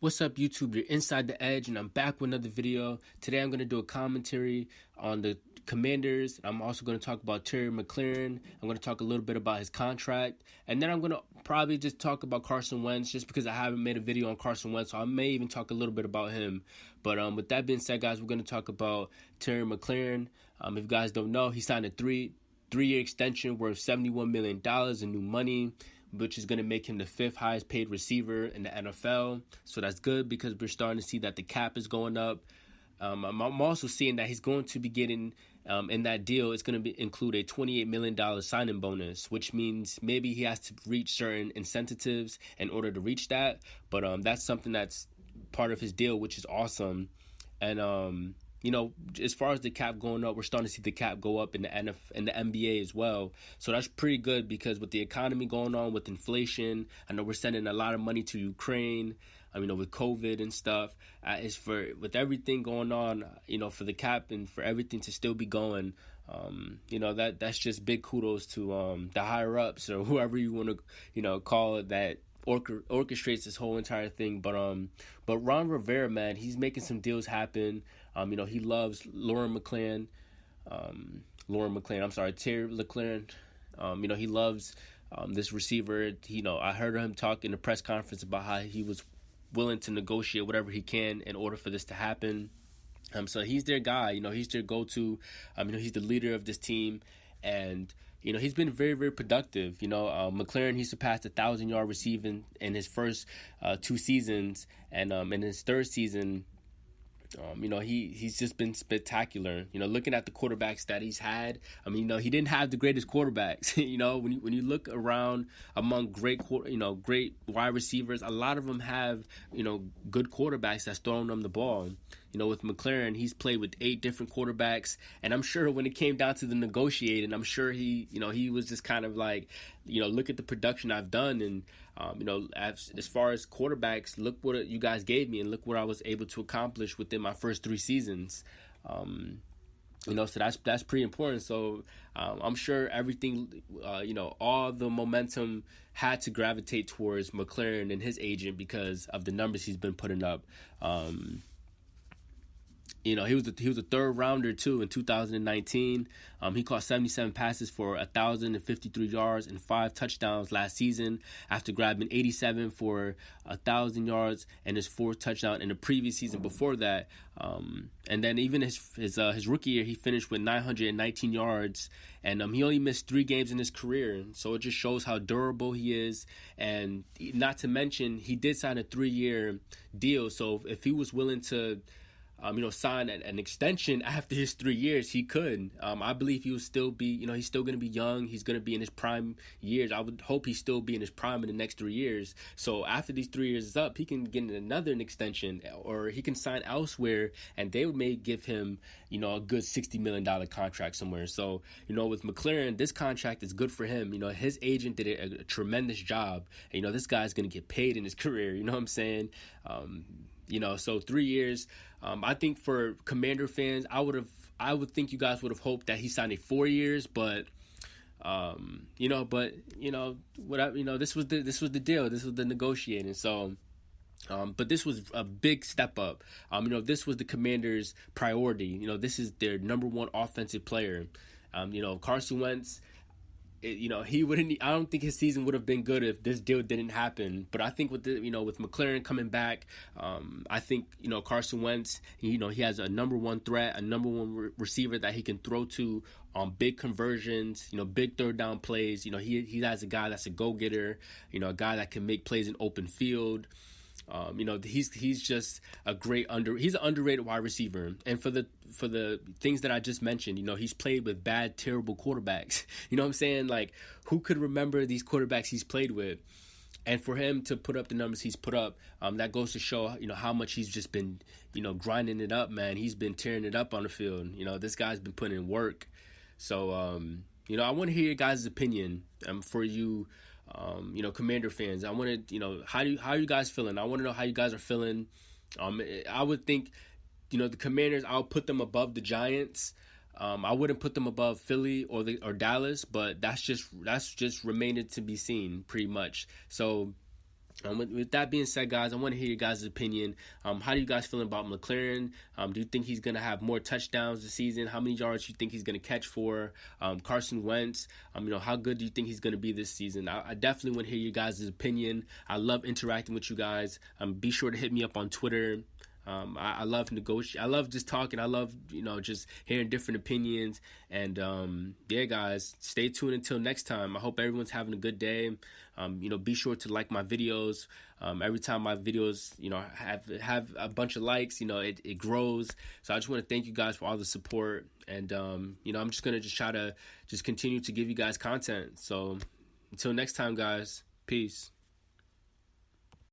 What's up, YouTube? You're Inside the Edge, and I'm back with another video. Today I'm going to do a commentary on the Commanders. I'm also going to talk about Terry McLaurin. I'm going to talk a little bit about his contract. And then I'm going to probably just talk about Carson Wentz, just because I haven't made a video on Carson Wentz, so I may even talk a little bit about him. But with that being said, guys, we're going to talk about Terry McLaurin. If you guys don't know, he signed a three-year extension worth $71 million in new money, which is going to make him the fifth highest paid receiver in the NFL. So that's good because we're starting to see that the cap is going up. I'm also seeing that he's going to be getting, in that deal, it's going to include a $28 million signing bonus, which means maybe he has to reach certain incentives in order to reach that. But that's something that's part of his deal, which is awesome. And, as far as the cap going up, we're starting to see the cap go up in the NBA as well. So that's pretty good because with the economy going on, with inflation, I know we're sending a lot of money to Ukraine. With COVID and stuff, with everything going on, for the cap and for everything to still be going, that's just big kudos to the higher ups or whoever you want to, call it, that orchestrates this whole entire thing. But Ron Rivera, man, he's making some deals happen. He loves Terry McLaurin. He loves this receiver. I heard him talk in the press conference about how he was willing to negotiate whatever he can in order for this to happen. So he's their guy. He's their go-to. He's the leader of this team, and he's been very, very productive. McLaurin, he surpassed 1,000-yard receiving in his first 2 seasons, and in his third season, he's just been spectacular. Looking at the quarterbacks that he's had, he didn't have the greatest quarterbacks. When you look around among great wide receivers, a lot of them have, good quarterbacks that's throwing them the ball. With McLaurin, he's played with 8 different quarterbacks, and I'm sure when it came down to the negotiating, I'm sure he was just kind of like, look at the production I've done, and as far as quarterbacks, look what you guys gave me, and look what I was able to accomplish within my first 3 seasons. So that's pretty important. So I'm sure everything, all the momentum had to gravitate towards McLaurin and his agent because of the numbers he's been putting up. He was a third rounder too in 2019. He caught 77 passes for 1,053 yards and 5 touchdowns last season after grabbing 87 for 1,000 yards and his 4th touchdown in the previous season before that. And then even his rookie year, he finished with 919 yards, and he only missed 3 games in his career. So it just shows how durable he is. And not to mention, he did sign a 3-year deal. So if he was willing to sign an extension after his 3 years, he could. I believe he will still be, he's still going to be young. He's going to be in his prime years. I would hope he's still be in his prime in the next 3 years. So after these 3 years is up, he can get another extension, or he can sign elsewhere, and they may give him, a good $60 million contract somewhere. So, with McLaurin, this contract is good for him. His agent did a tremendous job. And, this guy's going to get paid in his career. You know what I'm saying? So 3 years. I think for Commander fans, I would think you guys would have hoped that he signed a 4 years, but this was the deal. This was the negotiating. So, but this was a big step up. This was the Commanders' priority. This is their number 1 offensive player. Carson Wentz, he wouldn't. I don't think his season would have been good if this deal didn't happen. But I think with with McLaurin coming back, I think Carson Wentz, he has a number 1 threat, a number 1 receiver that he can throw to on big conversions, big third down plays. He has a guy that's a go getter, a guy that can make plays in open field. He's just a great he's an underrated wide receiver. And for the things that I just mentioned, he's played with bad, terrible quarterbacks. You know what I'm saying? Like, who could remember these quarterbacks he's played with? And for him to put up the numbers he's put up, that goes to show, how much he's just been, grinding it up, man. He's been tearing it up on the field. This guy's been putting in work. So, I want to hear your guys' opinion for you, Commander fans. I want to, how are you guys feeling? I want to know how you guys are feeling. I would think, the Commanders, I'll put them above the Giants. I wouldn't put them above Philly or Dallas, but that's just remaining to be seen, pretty much. So With that being said, guys, I want to hear your guys' opinion. How do you guys feeling about McLaurin? Do you think he's going to have more touchdowns this season? How many yards do you think he's going to catch for? Carson Wentz, how good do you think he's going to be this season? I definitely want to hear your guys' opinion. I love interacting with you guys. Be sure to hit me up on Twitter. I love negotiating. I love just talking. I love, just hearing different opinions. And, yeah, guys, stay tuned until next time. I hope everyone's having a good day. Be sure to like my videos. Every time my videos, have a bunch of likes, it grows. So I just want to thank you guys for all the support. And, I'm just going to try to continue to give you guys content. So until next time, guys, peace.